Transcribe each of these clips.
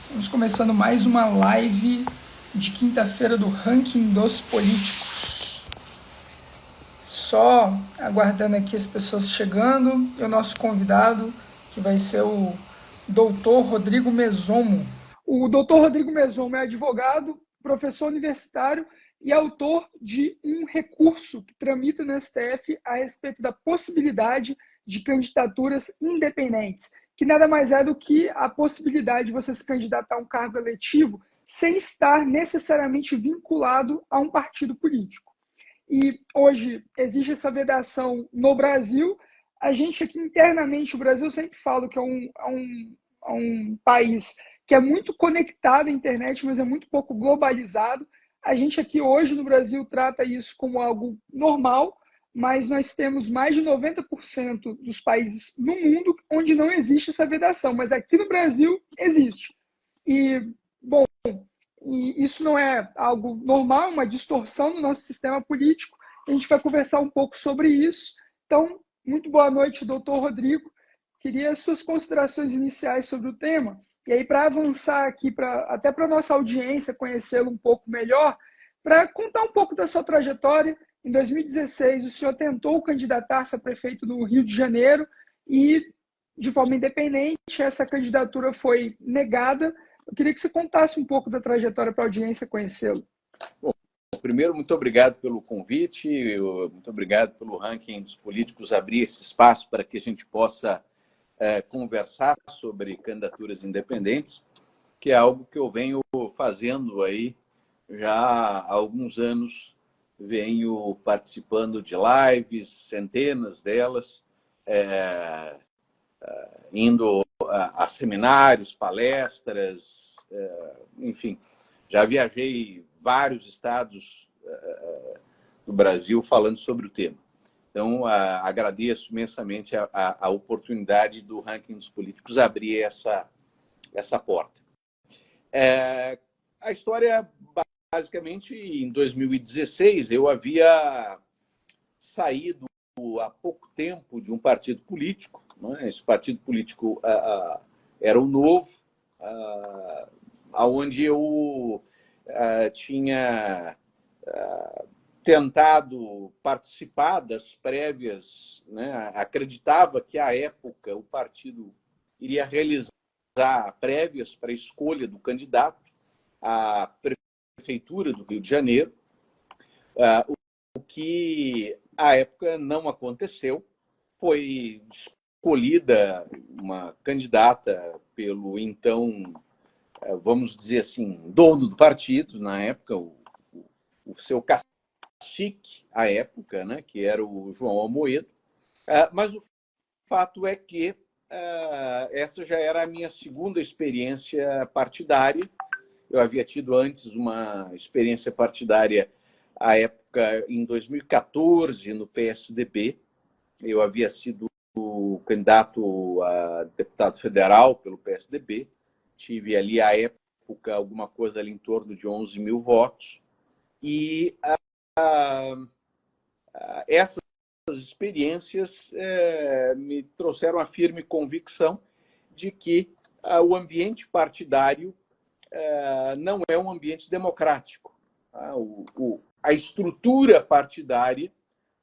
Estamos começando mais uma live de quinta-feira do Ranking dos Políticos. Só aguardando aqui as pessoas chegando e o nosso convidado, que vai ser o Dr. Rodrigo Mesomo. O Dr. Rodrigo Mesomo é advogado, professor universitário e autor de um recurso que tramita no STF a respeito da possibilidade de candidaturas independentes, que nada mais é do que a possibilidade de você se candidatar a um cargo eletivo sem estar necessariamente vinculado a um partido político. E hoje existe essa vedação no Brasil. A gente aqui internamente, o Brasil sempre fala que é um país que é muito conectado à internet, mas é muito pouco globalizado. A gente aqui hoje no Brasil trata isso como algo normal, mas nós temos mais de 90% dos países no mundo onde não existe essa vedação, mas aqui no Brasil existe. E, bom, isso não é algo normal, uma distorção do nosso sistema político. A gente vai conversar um pouco sobre isso. Então, muito boa noite, doutor Rodrigo. Queria as suas considerações iniciais sobre o tema. E aí, para avançar aqui, até para a nossa audiência conhecê-lo um pouco melhor, para contar um pouco da sua trajetória. Em 2016, o senhor tentou candidatar-se a prefeito no Rio de Janeiro e, de forma independente, essa candidatura foi negada. Eu queria que você contasse um pouco da trajetória para a audiência conhecê-lo. Bom, primeiro, muito obrigado pelo convite, muito obrigado pelo Ranking dos Políticos abrir esse espaço para que a gente possa conversar sobre candidaturas independentes, que é algo que eu venho fazendo aí já há alguns anos, venho participando de lives, centenas delas, indo a seminários, palestras, enfim, já viajei vários estados do Brasil falando sobre o tema. Então, agradeço imensamente a oportunidade do Ranking dos Políticos abrir essa porta. A história, basicamente, em 2016, eu havia saído há pouco tempo de um partido político. Esse partido político era o Novo, onde eu tinha tentado participar das prévias, acreditava que, à época, o partido iria realizar prévias para a escolha do candidato à Prefeitura do Rio de Janeiro, o que, à época, não aconteceu. Foi escolhida uma candidata pelo, então, vamos dizer assim, dono do partido, na época, o seu cacique, à época, que era o João Amoedo. Mas o fato é que essa já era a minha segunda experiência partidária. Eu havia tido antes uma experiência partidária, à época, em 2014, no PSDB. Eu havia sido candidato a deputado federal pelo PSDB. Tive ali, à época, alguma coisa ali em torno de 11 mil votos. E essas experiências me trouxeram a firme convicção de que o ambiente partidário não é um ambiente democrático. A estrutura partidária,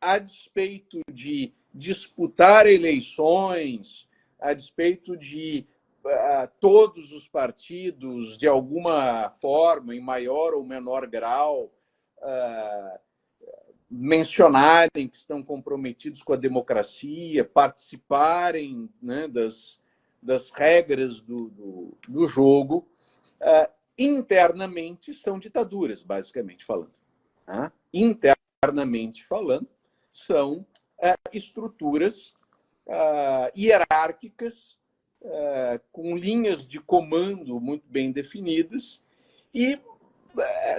a despeito de disputar eleições, a despeito de todos os partidos, de alguma forma, em maior ou menor grau, mencionarem que estão comprometidos com a democracia, participarem das regras do jogo, internamente são ditaduras, basicamente falando. Internamente falando, são estruturas hierárquicas, com linhas de comando muito bem definidas, e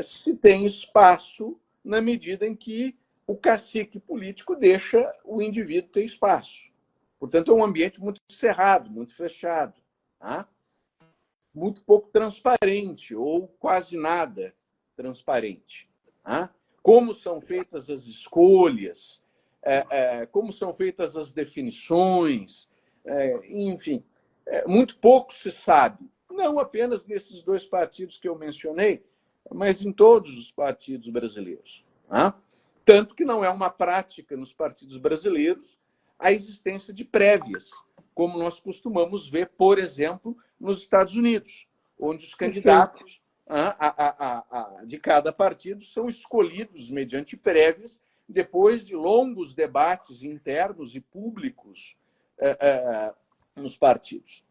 se tem espaço na medida em que o cacique político deixa o indivíduo ter espaço. Portanto, é um ambiente muito cerrado, muito fechado, muito pouco transparente, ou quase nada transparente. Como são feitas as escolhas, como são feitas as definições, enfim, muito pouco se sabe. não apenas nesses dois partidos que eu mencionei, mas em todos os partidos brasileiros. Né? Tanto que não é uma prática nos partidos brasileiros a existência de prévias, como nós costumamos ver, por exemplo, nos Estados Unidos, onde os candidatos de cada partido são escolhidos mediante prévias, depois de longos debates internos e públicos nos partidos.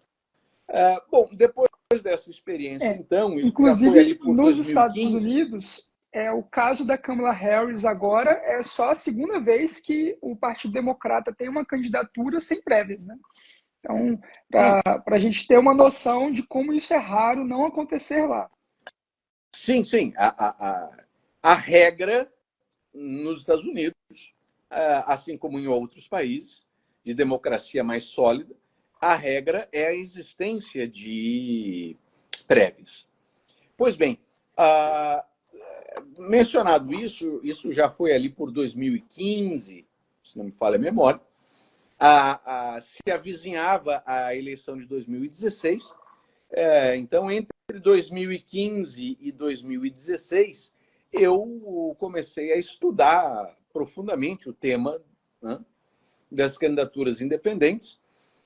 Bom, depois dessa experiência, então, isso já foi ali por nos 2015. Estados Unidos, o caso da Kamala Harris agora é só a segunda vez que o Partido Democrata tem uma candidatura sem prévias, né? Então, para a gente ter uma noção de como isso é raro não acontecer lá. Sim, sim. A regra nos Estados Unidos, assim como em outros países de democracia mais sólida, a regra é a existência de prévias. Pois bem, mencionado isso já foi ali por 2015, se não me falha a memória, se avizinhava a eleição de 2016. Então, entre 2015 e 2016, eu comecei a estudar profundamente o tema, né, das candidaturas independentes,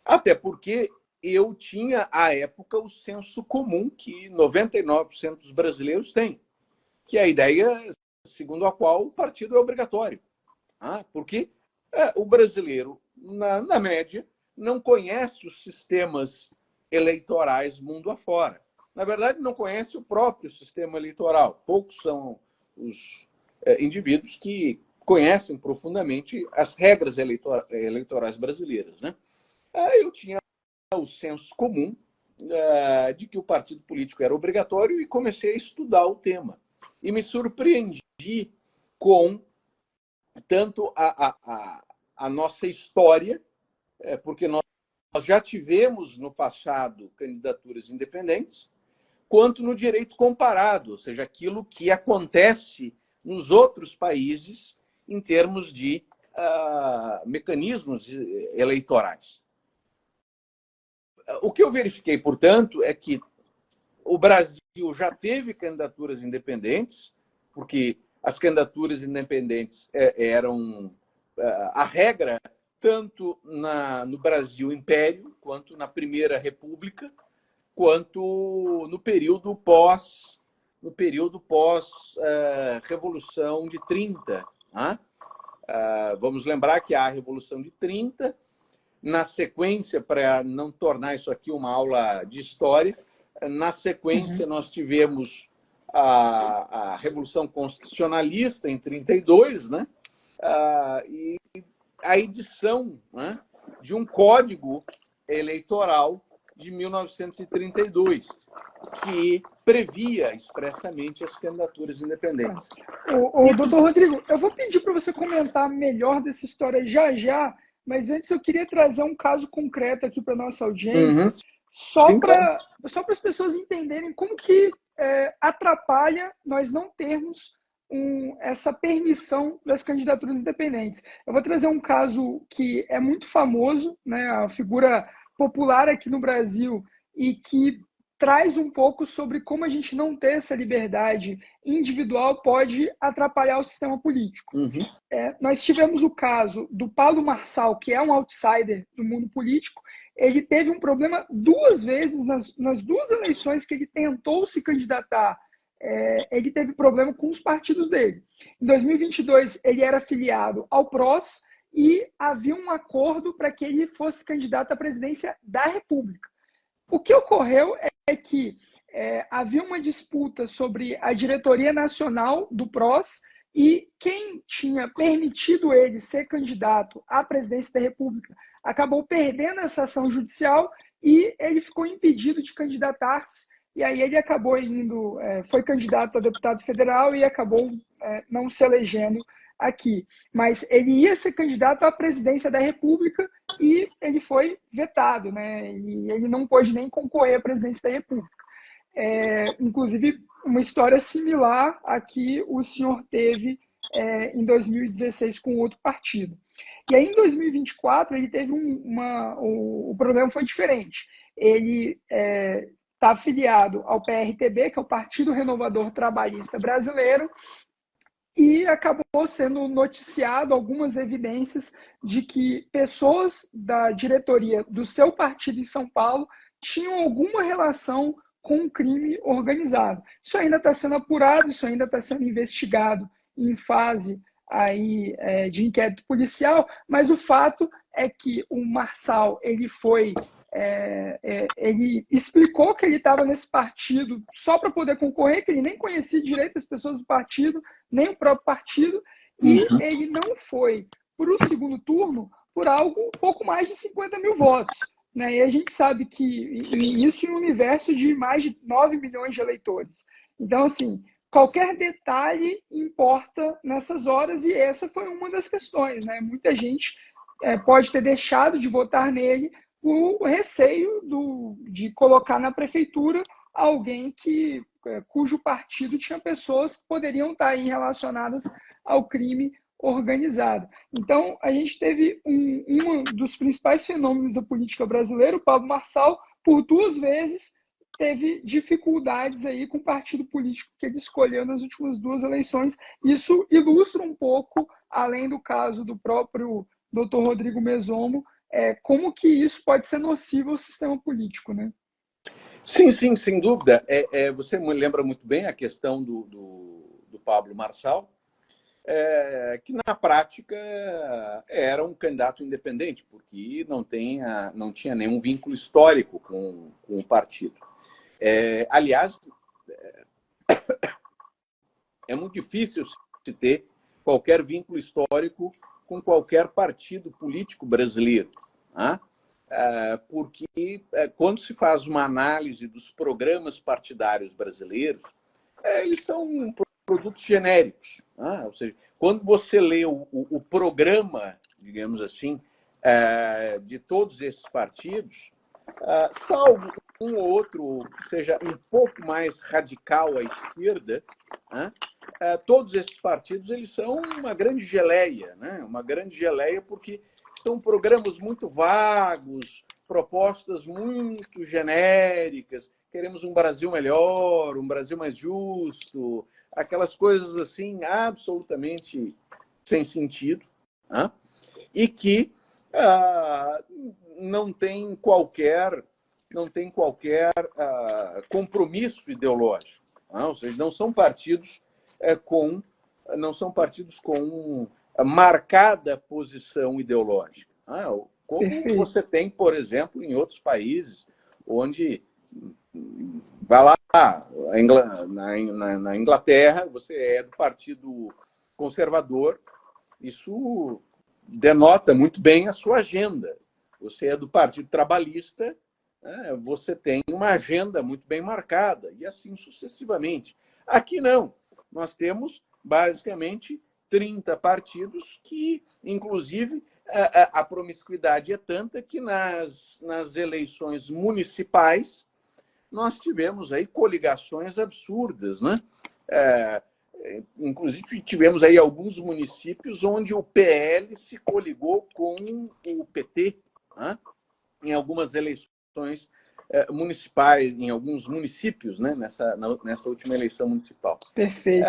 até porque eu tinha, à época, o senso comum que 99% dos brasileiros têm, que é a ideia segundo a qual o partido é obrigatório. Porque o brasileiro, na média, não conhece os sistemas eleitorais mundo afora. Na verdade, não conhece o próprio sistema eleitoral. Poucos são os indivíduos que conhecem profundamente as regras eleitorais brasileiras. Né? Eu tinha o senso comum de que o partido político era obrigatório e comecei a estudar o tema. E me surpreendi com tanto a nossa história, porque nós já tivemos no passado candidaturas independentes, quanto no direito comparado, ou seja, aquilo que acontece nos outros países em termos de mecanismos eleitorais. O que eu verifiquei, portanto, é que o Brasil já teve candidaturas independentes, porque as candidaturas independentes eram a regra tanto no Brasil Império, quanto na Primeira República, quanto no período pós Revolução de 30. Vamos lembrar que há a Revolução de 30, na sequência, para não tornar isso aqui uma aula de história, na sequência nós tivemos a Revolução Constitucionalista em 32, né? E a edição, né, de um código eleitoral de 1932, que previa expressamente as candidaturas independentes. Doutor Rodrigo, eu vou pedir para você comentar melhor dessa história já, mas antes eu queria trazer um caso concreto aqui para a nossa audiência, só para as pessoas entenderem como que atrapalha nós não termos essa permissão das candidaturas independentes. Eu vou trazer um caso que é muito famoso, né, a figura popular aqui no Brasil, e que traz um pouco sobre como a gente não ter essa liberdade individual pode atrapalhar o sistema político. Nós tivemos o caso do Paulo Marçal, que é um outsider do mundo político. Ele teve um problema 2 vezes nas 2 eleições que ele tentou se candidatar. Ele teve problema com os partidos dele. Em 2022, ele era filiado ao PROS e havia um acordo para que ele fosse candidato à presidência da República. O que ocorreu é que havia uma disputa sobre a diretoria nacional do PROS e quem tinha permitido ele ser candidato à presidência da República acabou perdendo essa ação judicial e ele ficou impedido de candidatar-se. E aí ele acabou foi candidato a deputado federal e acabou não se elegendo aqui. Mas ele ia ser candidato à presidência da República e ele foi vetado, né? E ele não pôde nem concorrer à presidência da República. Inclusive, uma história similar a que o senhor teve em 2016 com outro partido. E aí, em 2024, ele teve o problema foi diferente. Ele está afiliado ao PRTB, que é o Partido Renovador Trabalhista Brasileiro, e acabou sendo noticiado algumas evidências de que pessoas da diretoria do seu partido em São Paulo tinham alguma relação com o crime organizado. Isso ainda está sendo apurado, isso ainda está sendo investigado em fase aí, de inquérito policial, mas o fato é que o Marçal ele explicou que ele estava nesse partido só para poder concorrer, que ele nem conhecia direito as pessoas do partido, nem o próprio partido, e ele não foi para o segundo turno por algo um pouco mais de 50 mil votos. Né? E a gente sabe que isso em um universo de mais de 9 milhões de eleitores. Então, assim, qualquer detalhe importa nessas horas, e essa foi uma das questões. Né? Muita gente pode ter deixado de votar nele o receio de colocar na prefeitura alguém cujo partido tinha pessoas que poderiam estar aí relacionadas ao crime organizado. Então, a gente teve um dos principais fenômenos da política brasileira, o Pablo Marçal, por 2 vezes, teve dificuldades aí com o partido político que ele escolheu nas últimas 2 eleições. Isso ilustra um pouco, além do caso do próprio Dr. Rodrigo Mesomo, como que isso pode ser nocivo ao sistema político, né? Sim, sim, sem dúvida. Você me lembra muito bem a questão do Pablo Marçal, que na prática era um candidato independente, porque não tinha nenhum vínculo histórico com o partido. Aliás, é muito difícil se ter qualquer vínculo histórico com qualquer partido político brasileiro. Né? Porque quando se faz uma análise dos programas partidários brasileiros, eles são produtos genéricos. Né? Ou seja, quando você lê o programa, digamos assim, de todos esses partidos, salvo um ou outro que seja um pouco mais radical à esquerda, né? Todos esses partidos eles são uma grande geleia, né? Uma grande geleia porque são programas muito vagos, propostas muito genéricas. Queremos um Brasil melhor, um Brasil mais justo, aquelas coisas assim absolutamente sem sentido, né? E que não tem qualquer compromisso ideológico, né? Ou seja, não são partidos com marcada posição ideológica, né? Como Perfeito. você tem, por exemplo, em outros países, onde vai lá na Inglaterra, você é do Partido Conservador, isso denota muito bem a sua agenda. Você é do Partido Trabalhista, né? Você tem uma agenda muito bem marcada, e assim sucessivamente. Aqui não. Nós temos, basicamente, 30 partidos que, inclusive, a promiscuidade é tanta que nas eleições municipais nós tivemos aí coligações absurdas, né? Inclusive, tivemos aí alguns municípios onde o PL se coligou com o PT, né? Em algumas eleições municipais, em alguns municípios, né? Nessa última eleição municipal. Perfeito.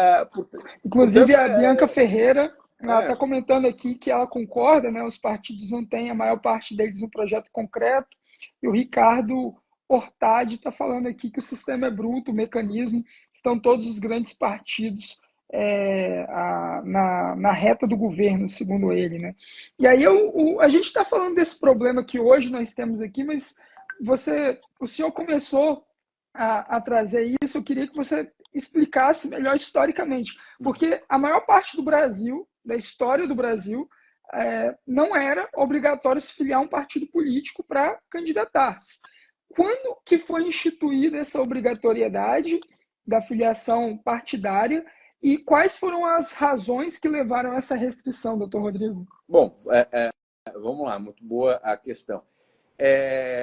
Inclusive, Portanto, a Bianca Ferreira, ela está comentando aqui que ela concorda, né? Os partidos não têm, a maior parte deles, um projeto concreto, e o Ricardo Ortadi está falando aqui que o sistema é bruto, o mecanismo, estão todos os grandes partidos na reta do governo, segundo ele, né? E aí a gente está falando desse problema que hoje nós temos aqui, mas o senhor começou a trazer isso, eu queria que você explicasse melhor historicamente, porque a maior parte do Brasil, da história do Brasil, não era obrigatório se filiar a um partido político para candidatar-se. Quando que foi instituída essa obrigatoriedade da filiação partidária e quais foram as razões que levaram a essa restrição, doutor Rodrigo? Bom, vamos lá, muito boa a questão.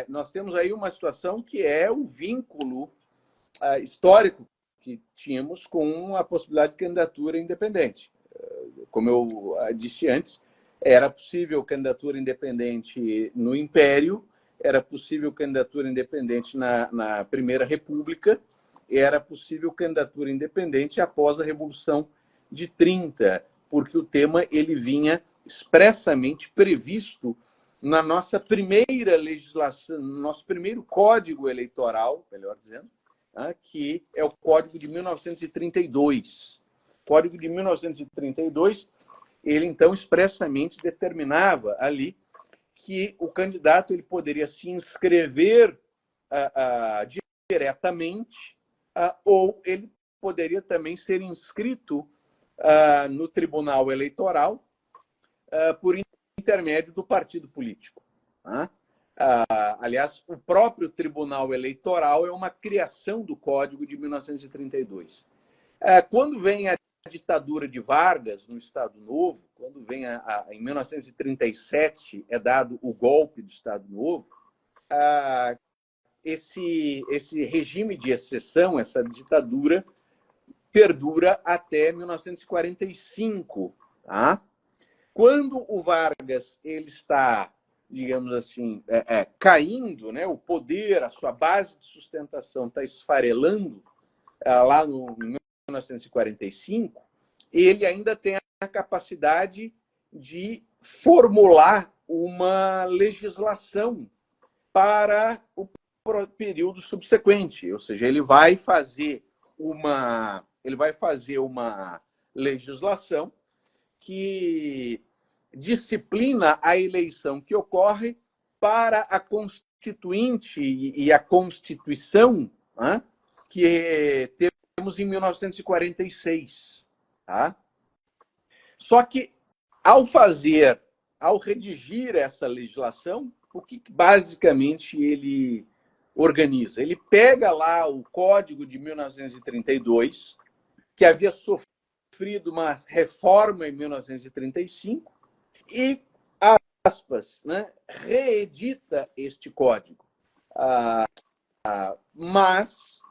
Nós temos aí uma situação que é o vínculo histórico que tínhamos com a possibilidade de candidatura independente. Como eu disse antes, era possível candidatura independente no Império era possível candidatura independente na Primeira República, era possível candidatura independente após a Revolução de 30, porque o tema ele vinha expressamente previsto na nossa primeira legislação, no nosso primeiro Código Eleitoral, melhor dizendo, que é o Código de 1932. O Código de 1932, ele então expressamente determinava ali que o candidato ele poderia se inscrever diretamente ou ele poderia também ser inscrito no Tribunal Eleitoral por intermédio do partido político. Aliás, o próprio Tribunal Eleitoral é uma criação do Código de 1932. Quando vem a ditadura de Vargas no Estado Novo, quando vem em 1937 é dado o golpe do Estado Novo, esse regime de exceção, essa ditadura, perdura até 1945. Quando o Vargas ele está, digamos assim, caindo, né, o poder, a sua base de sustentação está esfarelando lá em 1945, ele ainda tem a capacidade de formular uma legislação para o período subsequente, ou seja, ele vai fazer uma legislação que disciplina a eleição que ocorre para a Constituinte e a Constituição que temos em 1946. Só que, ao redigir essa legislação, o que basicamente ele organiza? Ele pega lá o Código de 1932, que havia sofrido uma reforma em 1935, e, aspas, né, reedita este código, mas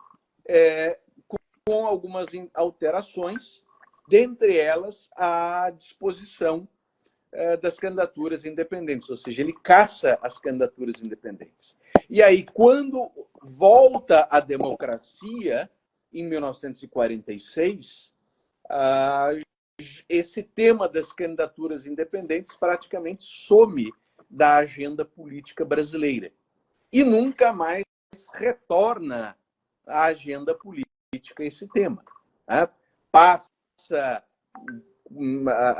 com algumas alterações, dentre elas a disposição das candidaturas independentes, ou seja, ele caça as candidaturas independentes. E aí, quando volta a democracia, em 1946, esse tema das candidaturas independentes praticamente some da agenda política brasileira e nunca mais retorna à agenda política esse tema. Passa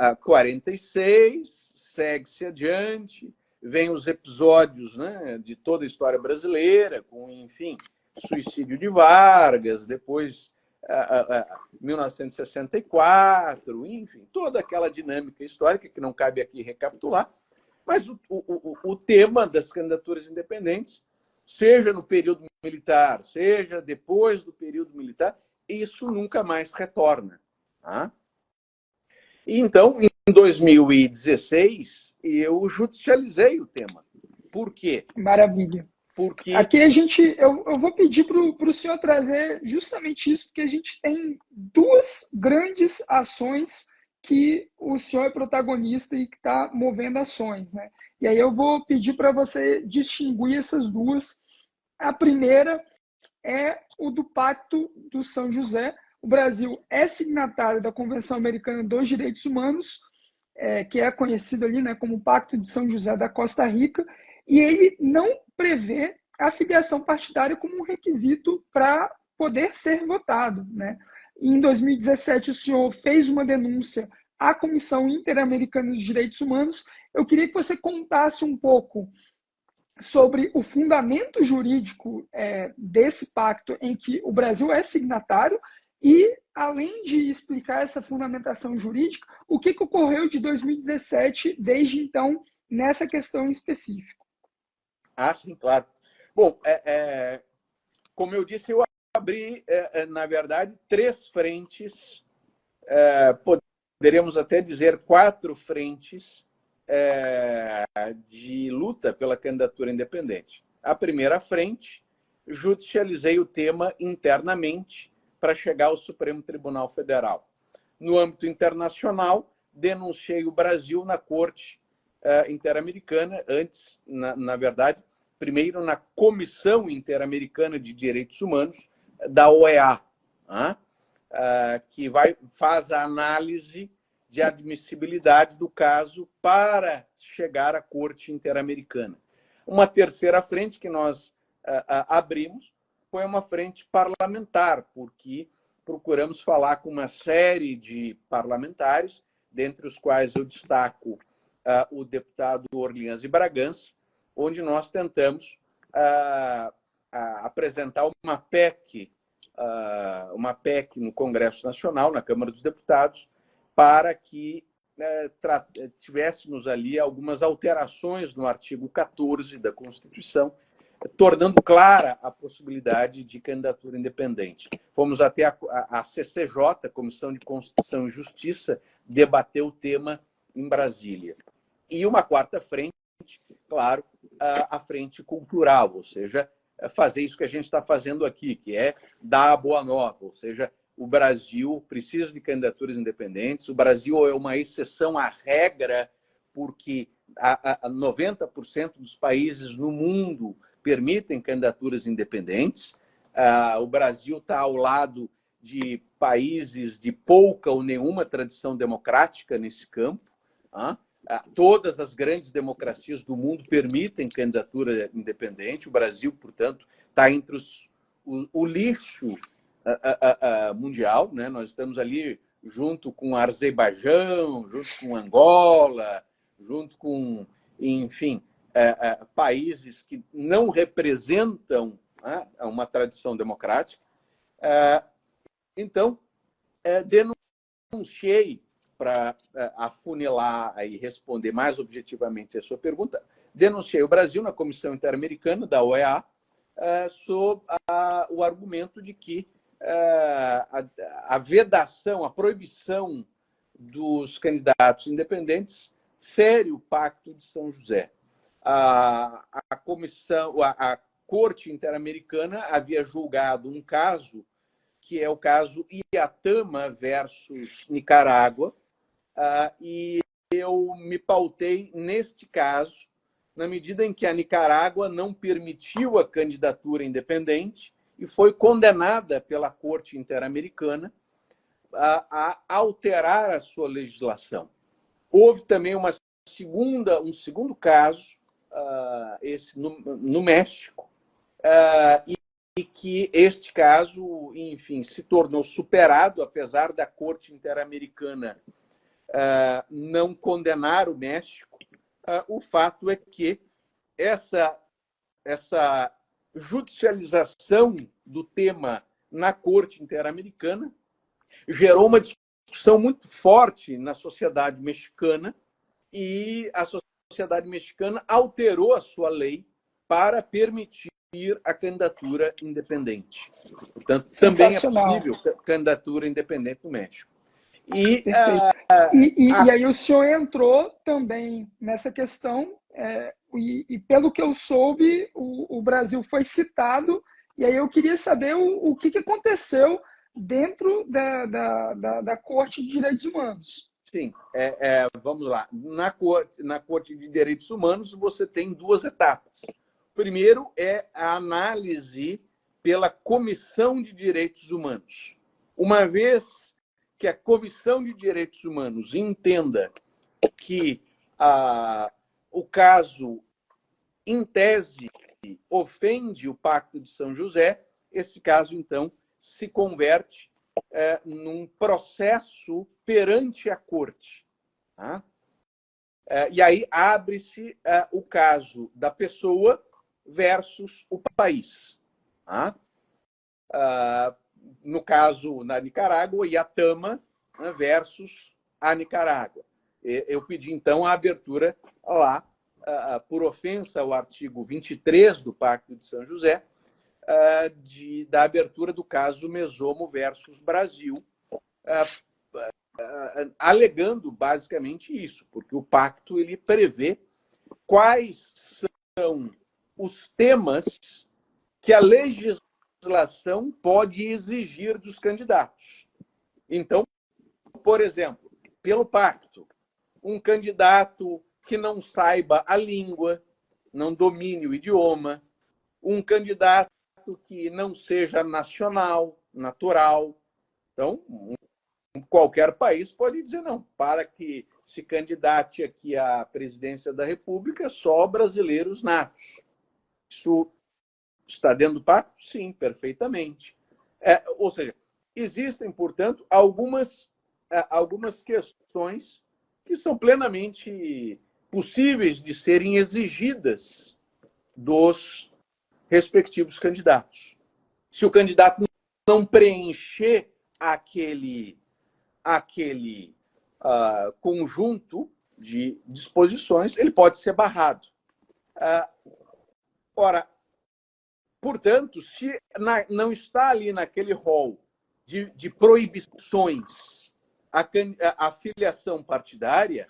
a 46, segue-se adiante, vem os episódios, né, de toda a história brasileira, com, enfim, suicídio de Vargas, depois 1964, enfim, toda aquela dinâmica histórica que não cabe aqui recapitular, mas o tema das candidaturas independentes, seja no período militar, seja depois do período militar, isso nunca mais retorna. Então, em 2016, eu judicializei o tema. Por quê? Maravilha. Porque aqui eu vou pedir para o senhor trazer justamente isso, porque a gente tem duas grandes ações que o senhor é protagonista e que está movendo ações, né? E aí eu vou pedir para você distinguir essas duas. A primeira é o do Pacto do São José. O Brasil é signatário da Convenção Americana dos Direitos Humanos, que é conhecido ali, né, como Pacto de São José da Costa Rica, e ele não prevê a filiação partidária como um requisito para poder ser votado, né? Em 2017, o senhor fez uma denúncia à Comissão Interamericana dos Direitos Humanos. Eu queria que você contasse um pouco sobre o fundamento jurídico desse pacto em que o Brasil é signatário e, além de explicar essa fundamentação jurídica, o que ocorreu de 2017 desde então nessa questão em específico. Sim, claro. Bom, como eu disse, eu abri, na verdade, 3 frentes, poderíamos até dizer 4 frentes de luta pela candidatura independente. A primeira frente, judicializei o tema internamente para chegar ao Supremo Tribunal Federal. No âmbito internacional, denunciei o Brasil na Corte Interamericana, antes, na verdade, primeiro na Comissão Interamericana de Direitos Humanos, da OEA, que faz a análise de admissibilidade do caso para chegar à Corte Interamericana. Uma terceira frente que nós abrimos foi uma frente parlamentar, porque procuramos falar com uma série de parlamentares, dentre os quais eu destaco o deputado Orleans de Bragança, onde nós tentamos apresentar uma PEC no Congresso Nacional, na Câmara dos Deputados, para que tivéssemos ali algumas alterações no artigo 14 da Constituição, tornando clara a possibilidade de candidatura independente. Fomos até a CCJ, Comissão de Constituição e Justiça, debater o tema em Brasília. E uma quarta frente, claro, a frente cultural, ou seja, fazer isso que a gente está fazendo aqui, que é dar a boa nova, ou seja, o Brasil precisa de candidaturas independentes, o Brasil é uma exceção à regra, porque 90% dos países no mundo permitem candidaturas independentes. O Brasil está ao lado de países de pouca ou nenhuma tradição democrática nesse campo. Todas as grandes democracias do mundo permitem candidatura independente. O Brasil, portanto, está entre o lixo mundial, né? Nós estamos ali junto com o Azerbaijão, junto com Angola, junto com, enfim, países que não representam uma tradição democrática. Então, denunciei, para afunilar e responder mais objetivamente a sua pergunta, denunciei o Brasil na Comissão Interamericana da OEA sob o argumento de que a vedação, a proibição dos candidatos independentes fere o Pacto de São José. A Corte Interamericana havia julgado um caso, que é o caso Iatama versus Nicarágua, e eu me pautei neste caso, na medida em que a Nicarágua não permitiu a candidatura independente e foi condenada pela Corte Interamericana a alterar a sua legislação. Houve também um segundo caso, esse no México, e que este caso, enfim, se tornou superado, apesar da Corte Interamericana não condenar o México. O fato é que essa judicialização do tema na Corte Interamericana gerou uma discussão muito forte na sociedade mexicana, e a sociedade mexicana alterou a sua lei para permitir a candidatura independente. Portanto, também é possível candidatura independente no México. E aí o senhor entrou também nessa questão, e pelo que eu soube, o Brasil foi citado, e aí eu queria saber o que aconteceu dentro da Corte de Direitos Humanos. Sim, vamos lá. Na Corte de Direitos Humanos, você tem duas etapas. Primeiro é a análise pela Comissão de Direitos Humanos. Uma vez que a Comissão de Direitos Humanos entenda que o caso, em tese, ofende o Pacto de São José, esse caso, então, se converte num processo perante a Corte. E aí abre-se o caso da pessoa versus o país. No caso, na Nicarágua, Iatama versus a Nicarágua. Eu pedi, então, a abertura lá, por ofensa ao artigo 23 do Pacto de São José, da abertura do caso Mesomo versus Brasil, alegando basicamente isso, porque o pacto ele prevê quais são os temas que a legislação pode exigir dos candidatos. Então, por exemplo, pelo pacto, um candidato que não saiba a língua, não domine o idioma, um candidato que não seja nacional, natural. Então, qualquer país pode dizer não, para que se candidate aqui à presidência da República só brasileiros natos. Isso está dentro do pacto? Sim, perfeitamente. Ou seja, existem, portanto, algumas questões que são plenamente possíveis de serem exigidas dos respectivos candidatos. Se o candidato não preencher aquele conjunto de disposições, ele pode ser barrado. Ora, portanto, se não está ali naquele rol de proibições a filiação partidária,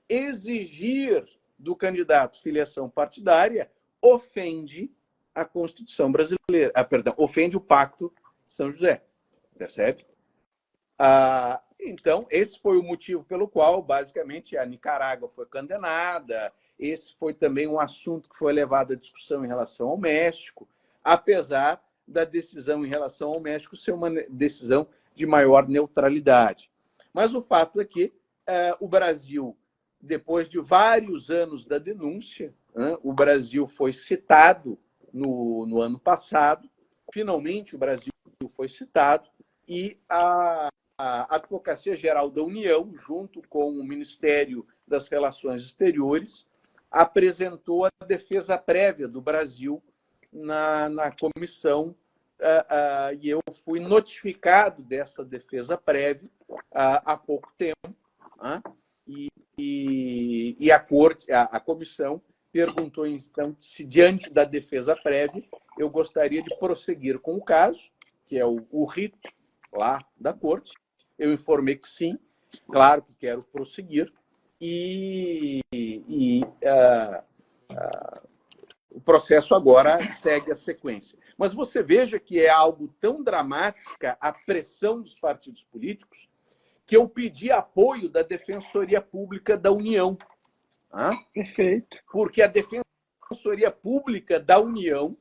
exigir do candidato filiação partidária ofende a Constituição brasileira, ofende o Pacto de São José, percebe? Então, esse foi o motivo pelo qual, basicamente, a Nicarágua foi condenada. Esse foi também um assunto que foi levado à discussão em relação ao México, apesar da decisão em relação ao México ser uma decisão de maior neutralidade. Mas o fato é que o Brasil, depois de vários anos da denúncia, o Brasil foi citado no ano passado, finalmente o Brasil foi citado, e a Advocacia Geral da União, junto com o Ministério das Relações Exteriores, apresentou a defesa prévia do Brasil na comissão, e eu fui notificado dessa defesa prévia há pouco tempo, e a comissão perguntou, então, se diante da defesa prévia eu gostaria de prosseguir com o caso, que é o rito lá da corte. Eu informei que sim, claro que quero prosseguir, e o processo agora segue a sequência. Mas você veja que é algo tão dramática a pressão dos partidos políticos que eu pedi apoio da Defensoria Pública da União. Perfeito. Porque a Defensoria Pública da União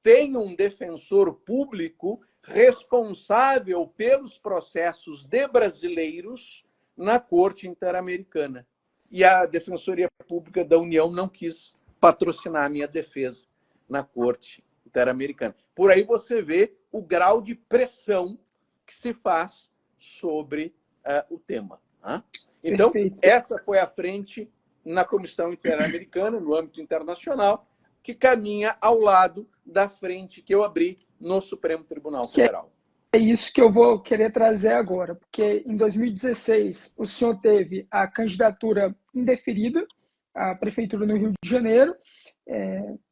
tem um defensor público responsável pelos processos de brasileiros na Corte Interamericana. E a Defensoria Pública da União não quis patrocinar a minha defesa na Corte Interamericana. Por aí você vê o grau de pressão que se faz sobre o tema. Então, Perfeito. essa foi a frente na Comissão Interamericana, no âmbito internacional, que caminha ao lado da frente que eu abri no Supremo Tribunal Federal. É isso que eu vou querer trazer agora, porque em 2016 o senhor teve a candidatura indeferida à Prefeitura no Rio de Janeiro,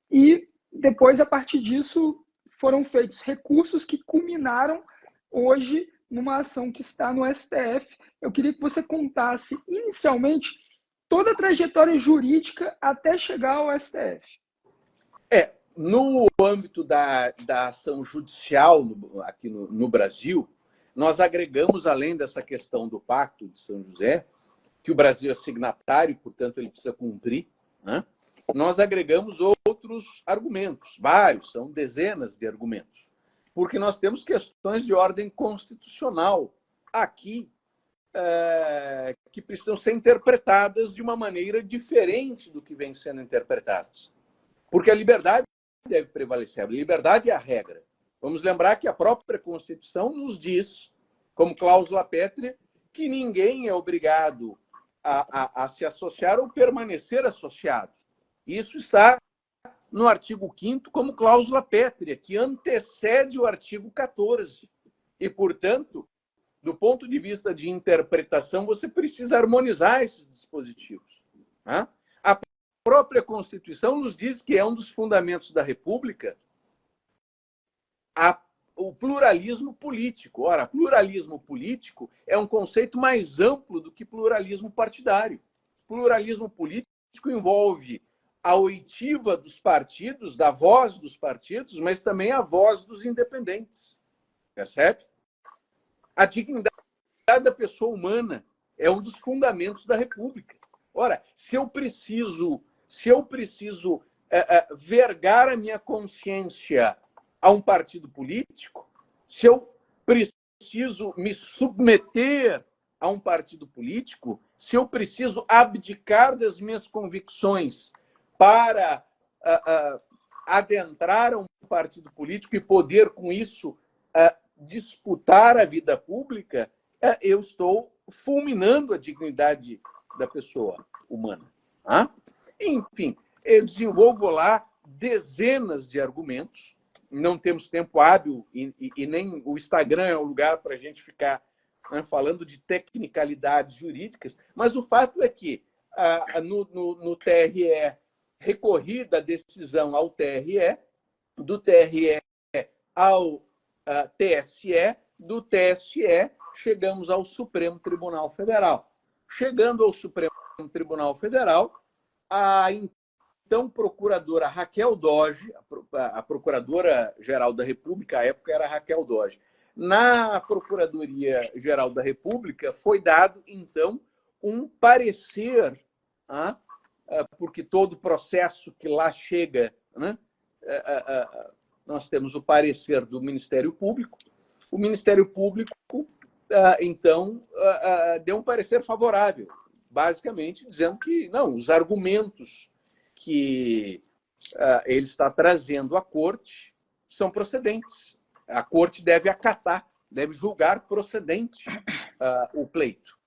e depois, a partir disso, foram feitos recursos que culminaram hoje numa ação que está no STF. Eu queria que você contasse, inicialmente, toda a trajetória jurídica até chegar ao STF. No âmbito da ação judicial aqui no Brasil, nós agregamos, além dessa questão do Pacto de São José, que o Brasil é signatário, portanto, ele precisa cumprir, nós agregamos outros argumentos, vários, são dezenas de argumentos, porque nós temos questões de ordem constitucional aqui que precisam ser interpretadas de uma maneira diferente do que vem sendo interpretadas. Porque a liberdade deve prevalecer. A liberdade é a regra. Vamos lembrar que a própria Constituição nos diz, como cláusula pétrea, que ninguém é obrigado a se associar ou permanecer associado. Isso está no artigo 5º como cláusula pétrea, que antecede o artigo 14. E, portanto, do ponto de vista de interpretação, você precisa harmonizar esses dispositivos. A própria Constituição nos diz que é um dos fundamentos da República o pluralismo político. Ora, pluralismo político é um conceito mais amplo do que pluralismo partidário. Pluralismo político envolve a oitiva dos partidos, da voz dos partidos, mas também a voz dos independentes. Percebe? A dignidade da pessoa humana é um dos fundamentos da República. Ora, se eu preciso vergar a minha consciência a um partido político, se eu preciso me submeter a um partido político, se eu preciso abdicar das minhas convicções para adentrar a um partido político e poder, com isso, disputar a vida pública, eu estou fulminando a dignidade da pessoa humana. Tá? Enfim, eu desenvolvo lá dezenas de argumentos. Não temos tempo hábil e nem o Instagram é o lugar para a gente ficar falando de tecnicalidades jurídicas, mas o fato é que no TRE, recorrida a decisão ao TRE, do TRE ao TSE, do TSE chegamos ao Supremo Tribunal Federal. Chegando ao Supremo Tribunal Federal, a então procuradora Raquel Doge, a Procuradora-Geral da República, à época era Raquel Doge, na Procuradoria-Geral da República foi dado, então, um parecer, porque todo processo que lá chega, nós temos o parecer do Ministério Público. O Ministério Público, então, deu um parecer favorável, basicamente dizendo que, não, os argumentos que ele está trazendo à corte são procedentes. A corte deve acatar, deve julgar procedente o pleito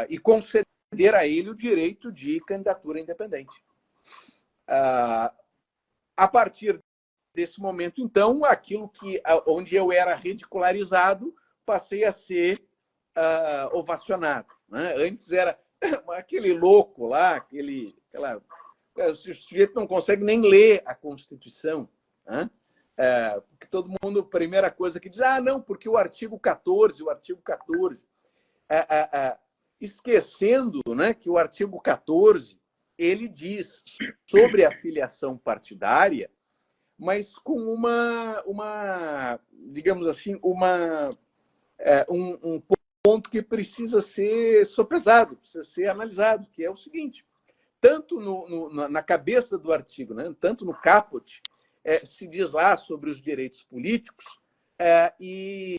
e conceder a ele o direito de candidatura independente. A partir desse momento, então, aquilo onde eu era ridicularizado, passei a ser ovacionado. Né? Antes era aquele louco lá, o sujeito não consegue nem ler a Constituição. Né? Porque todo mundo, a primeira coisa que diz, não, porque o artigo 14, esquecendo, né, que o artigo 14, ele diz sobre a filiação partidária, mas com digamos assim, um ponto que precisa ser sopesado, precisa ser analisado, que é o seguinte, tanto na cabeça do artigo, né, tanto no caput, se diz lá sobre os direitos políticos e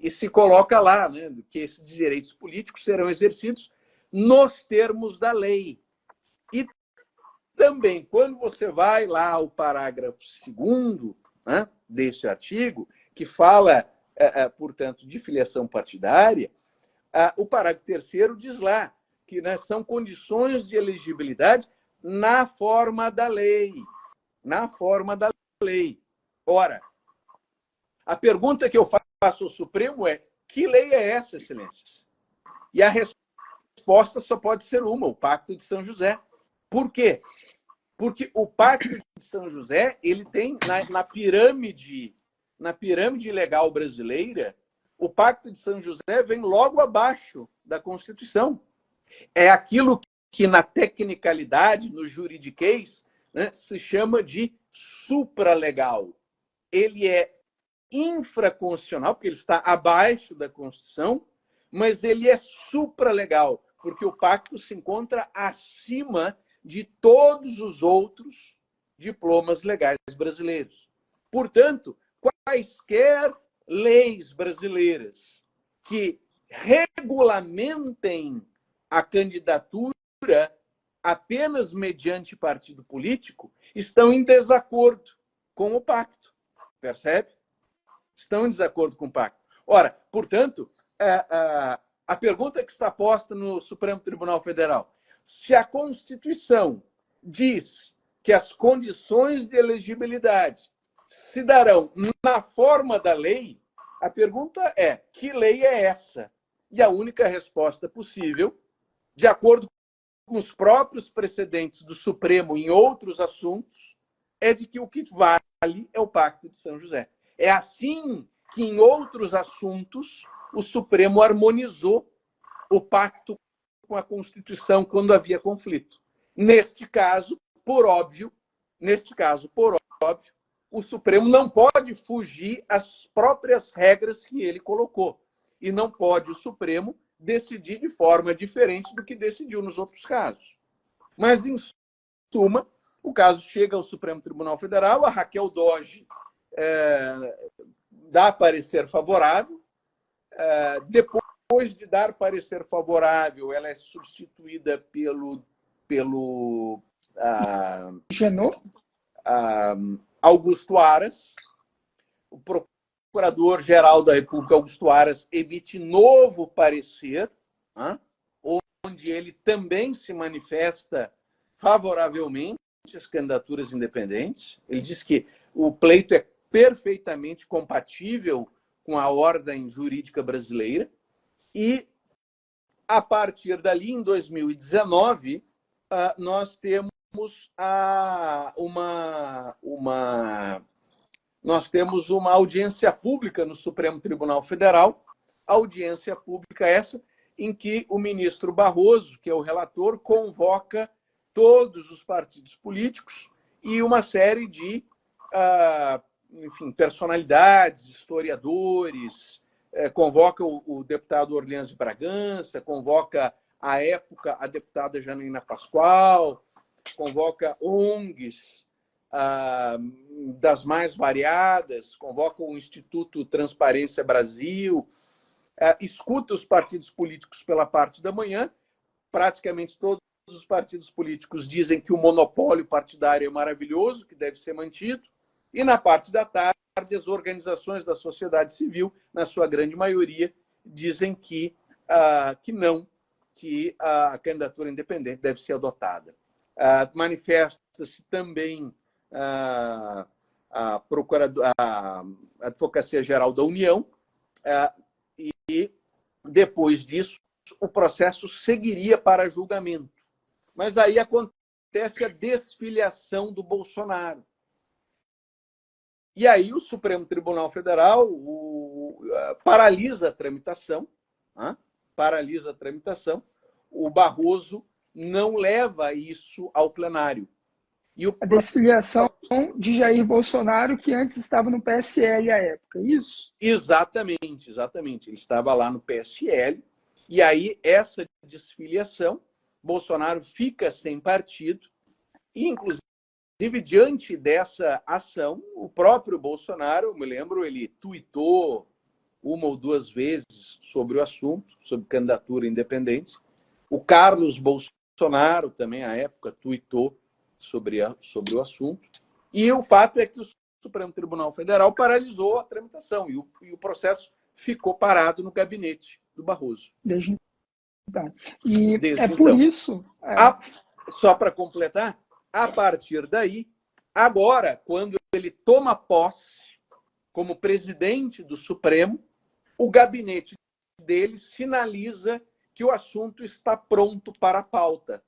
se coloca lá, né, que esses direitos políticos serão exercidos nos termos da lei. E também, quando você vai lá ao parágrafo 2º, né, desse artigo, que fala, portanto, de filiação partidária, o parágrafo 3º diz lá que, né, são condições de elegibilidade na forma da lei. Na forma da lei. Ora, a pergunta que eu faço ao Supremo é: que lei é essa, Excelências? E a resposta só pode ser uma: o Pacto de São José. Por quê? Porque o Pacto de São José, ele tem na pirâmide legal brasileira, o Pacto de São José vem logo abaixo da Constituição. É aquilo que na tecnicalidade, no juridiquês, né, se chama de supralegal. Ele é infraconstitucional, porque ele está abaixo da Constituição, mas ele é supralegal, porque o pacto se encontra acima de todos os outros diplomas legais brasileiros. Portanto, quaisquer leis brasileiras que regulamentem a candidatura apenas mediante partido político estão em desacordo com o pacto. Percebe? Estão em desacordo com o pacto. Ora, portanto, a pergunta que está posta no Supremo Tribunal Federal: se a Constituição diz que as condições de elegibilidade se darão na forma da lei, a pergunta é: que lei é essa? E a única resposta possível, de acordo com os próprios precedentes do Supremo em outros assuntos, é de que o que vale é o Pacto de São José. É assim que, em outros assuntos, o Supremo harmonizou o pacto com a Constituição quando havia conflito. Neste caso, por óbvio, o Supremo não pode fugir às próprias regras que ele colocou. E não pode o Supremo decidir de forma diferente do que decidiu nos outros casos. Mas, em suma, O caso chega ao Supremo Tribunal Federal, a Raquel Dodge dá parecer favorável. Depois de dar parecer favorável, ela é substituída pelo Genot? Augusto Aras. O Procurador-Geral da República, Augusto Aras, emite novo parecer, onde ele também se manifesta favoravelmente às candidaturas independentes. Ele diz que o pleito é perfeitamente compatível com a ordem jurídica brasileira e, a partir dali, em 2019, nós temos uma audiência pública no Supremo Tribunal Federal, audiência pública essa em que o ministro Barroso, que é o relator, convoca todos os partidos políticos e uma série de personalidades, historiadores, convoca o deputado Orleans de Bragança, convoca, à época, a deputada Janaína Pascoal, convoca ONGs das mais variadas, convoca o Instituto Transparência Brasil, escuta os partidos políticos pela parte da manhã. Praticamente todos os partidos políticos dizem que o monopólio partidário é maravilhoso, que deve ser mantido, e na parte da tarde as organizações da sociedade civil, na sua grande maioria, dizem que não, que a candidatura independente deve ser adotada. Manifesta-se também a Advocacia-Geral da União, e depois disso o processo seguiria para julgamento. Mas aí acontece a desfiliação do Bolsonaro. E aí o Supremo Tribunal Federal paralisa a tramitação, o Barroso não leva isso ao plenário. A desfiliação de Jair Bolsonaro, que antes estava no PSL à época, isso? Exatamente. Ele estava lá no PSL, e aí essa desfiliação, Bolsonaro fica sem partido, e inclusive diante dessa ação, o próprio Bolsonaro, eu me lembro, ele tuitou uma ou duas vezes sobre o assunto, sobre candidatura independente. O Carlos Bolsonaro também, à época, tuitou sobre o assunto. E o fato é que o Supremo Tribunal Federal paralisou a tramitação e o processo ficou parado no gabinete do Barroso. Desde então. E Desde por então. isso... Só para completar, a partir daí, agora, quando ele toma posse como presidente do Supremo, o gabinete dele sinaliza que o assunto está pronto para a pauta.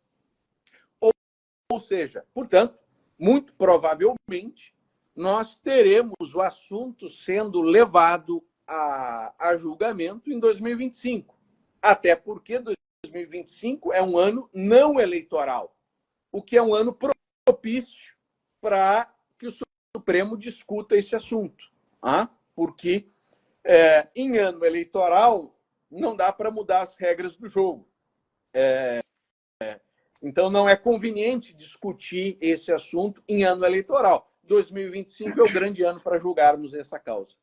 Ou seja, portanto, muito provavelmente, nós teremos o assunto sendo levado a julgamento em 2025. Até porque 2025 é um ano não eleitoral, o que é um ano propício para que o Supremo discuta esse assunto. Porque em ano eleitoral não dá para mudar as regras do jogo. Então, não é conveniente discutir esse assunto em ano eleitoral. 2025 é o grande ano para julgarmos essa causa.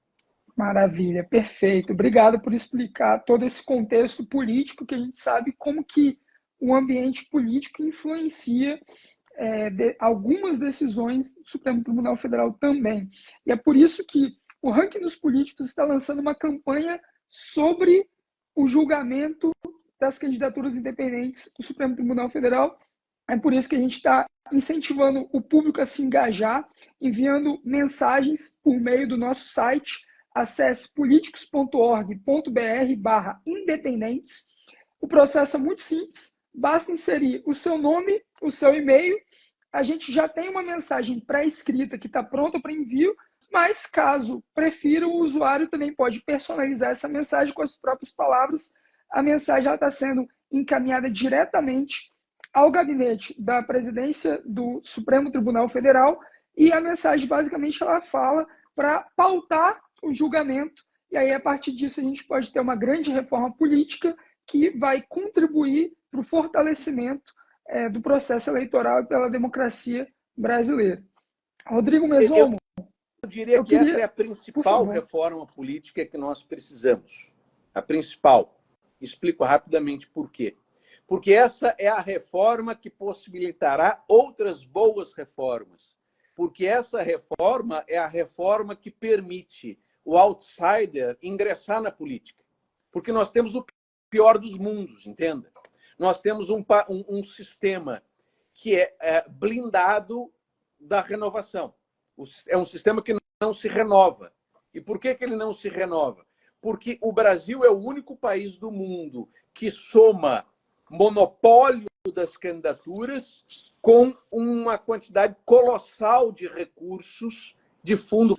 Maravilha, perfeito. Obrigado por explicar todo esse contexto político, que a gente sabe como que o ambiente político influencia algumas decisões do Supremo Tribunal Federal também. E é por isso que o Ranking dos Políticos está lançando uma campanha sobre o julgamento das candidaturas independentes do Supremo Tribunal Federal. É por isso que a gente está incentivando o público a se engajar, enviando mensagens por meio do nosso site. Acesse politicos.org.br/independentes. O processo é muito simples, basta inserir o seu nome, o seu e-mail. A gente já tem uma mensagem pré-escrita que está pronta para envio, mas caso prefira, o usuário também pode personalizar essa mensagem com as próprias palavras. A mensagem está sendo encaminhada diretamente ao gabinete da presidência do Supremo Tribunal Federal, e a mensagem basicamente ela fala para pautar o julgamento, e aí a partir disso a gente pode ter uma grande reforma política que vai contribuir para o fortalecimento do processo eleitoral e pela democracia brasileira. Rodrigo Eu Mesomo, diria eu que essa é queria, a por principal favor. reforma política que nós precisamos. A principal. Explico rapidamente por quê. Porque essa é a reforma que possibilitará outras boas reformas. Porque essa reforma é a reforma que permite o outsider ingressar na política. Porque nós temos o pior dos mundos, entenda? Nós temos um sistema que é blindado da renovação. É um sistema que não se renova. E por que ele não se renova? Porque o Brasil é o único país do mundo que soma monopólio das candidaturas com uma quantidade colossal de recursos de fundo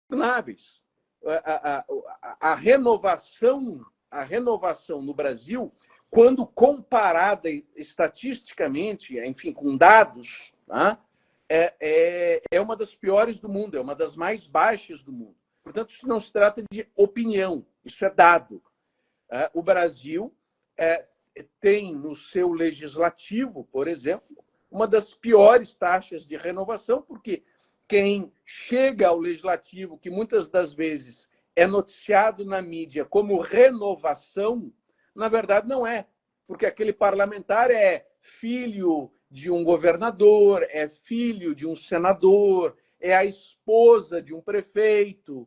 governáveis. A renovação no Brasil, quando comparada estatisticamente, enfim, com dados, tá? É uma das piores do mundo, é uma das mais baixas do mundo. Portanto, isso não se trata de opinião, isso é dado. O Brasil tem no seu legislativo, por exemplo, uma das piores taxas de renovação, porque quem chega ao legislativo, que muitas das vezes é noticiado na mídia como renovação, na verdade não é, porque aquele parlamentar é filho de um governador, é filho de um senador, é a esposa de um prefeito.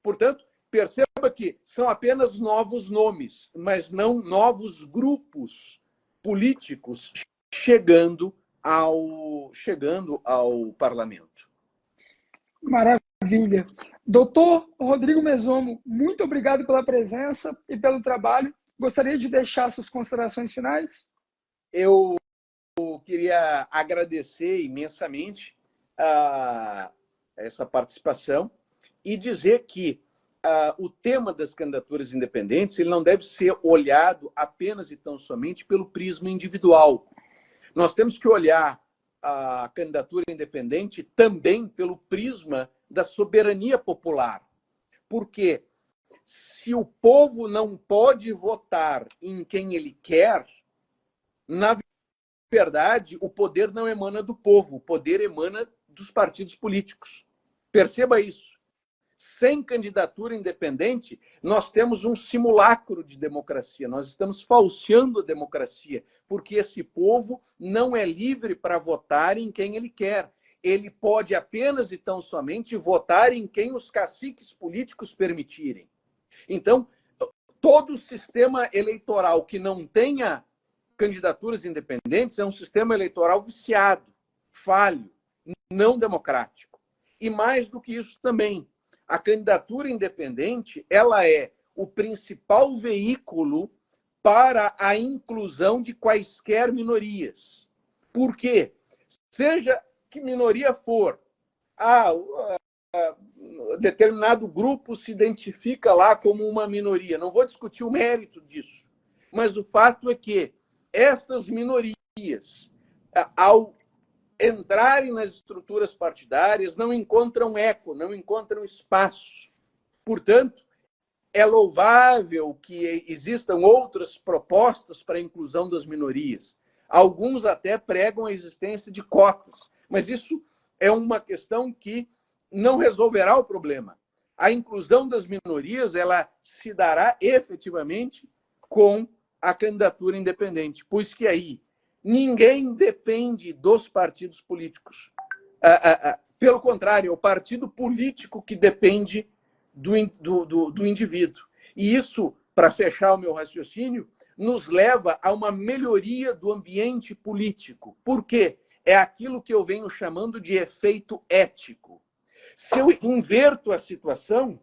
Portanto, perceba que são apenas novos nomes, mas não novos grupos políticos chegando ao parlamento. Maravilha. Doutor Rodrigo Mesomo, muito obrigado pela presença e pelo trabalho. Gostaria de deixar suas considerações finais? Eu queria agradecer imensamente essa participação e dizer que o tema das candidaturas independentes ele não deve ser olhado apenas e tão somente pelo prisma individual. Nós temos que olhar a candidatura independente também pelo prisma da soberania popular. Porque se o povo não pode votar em quem ele quer, na verdade, o poder não emana do povo, o poder emana dos partidos políticos. Perceba isso. Sem candidatura independente, nós temos um simulacro de democracia, nós estamos falseando a democracia, porque esse povo não é livre para votar em quem ele quer. Ele pode apenas e tão somente votar em quem os caciques políticos permitirem. Então, todo sistema eleitoral que não tenha candidaturas independentes é um sistema eleitoral viciado, falho, não democrático. E mais do que isso também, a candidatura independente ela é o principal veículo para a inclusão de quaisquer minorias. Por quê? Seja que minoria for, determinado grupo se identifica lá como uma minoria. Não vou discutir o mérito disso, mas o fato é que essas minorias, ao entrarem nas estruturas partidárias, não encontram eco, não encontram espaço. Portanto, é louvável que existam outras propostas para a inclusão das minorias. Alguns até pregam a existência de cotas, mas isso é uma questão que não resolverá o problema. A inclusão das minorias ela se dará efetivamente com a candidatura independente, pois que aí ninguém depende dos partidos políticos. Pelo contrário, é o partido político que depende do indivíduo. E isso, para fechar o meu raciocínio, nos leva a uma melhoria do ambiente político. Por quê? É aquilo que eu venho chamando de efeito ético. Se eu inverto a situação,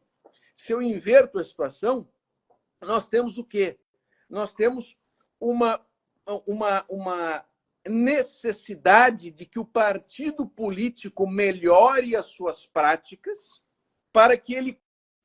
nós temos o quê? Nós temos uma necessidade de que o partido político melhore as suas práticas para que ele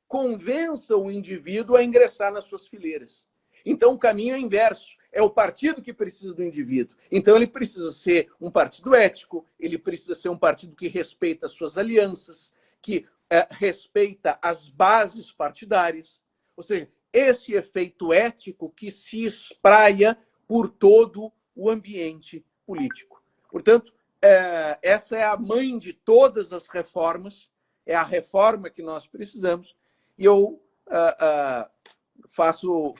convença o indivíduo a ingressar nas suas fileiras. Então, o caminho é inverso. É o partido que precisa do indivíduo. Então, ele precisa ser um partido ético, ele precisa ser um partido que respeita as suas alianças, que respeita as bases partidárias. Ou seja, esse efeito ético que se espraia por todo o ambiente político. Portanto, essa é a mãe de todas as reformas, é a reforma que nós precisamos, e eu faço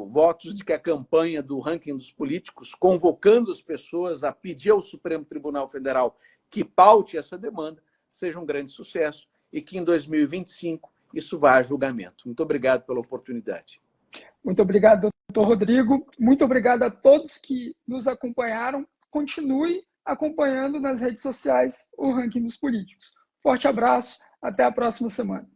votos de que a campanha do ranking dos políticos, convocando as pessoas a pedir ao Supremo Tribunal Federal que paute essa demanda, seja um grande sucesso e que em 2025 isso vá a julgamento. Muito obrigado pela oportunidade. Muito obrigado, doutor Rodrigo. Muito obrigado a todos que nos acompanharam. Continue acompanhando nas redes sociais o ranking dos políticos. Forte abraço, até a próxima semana.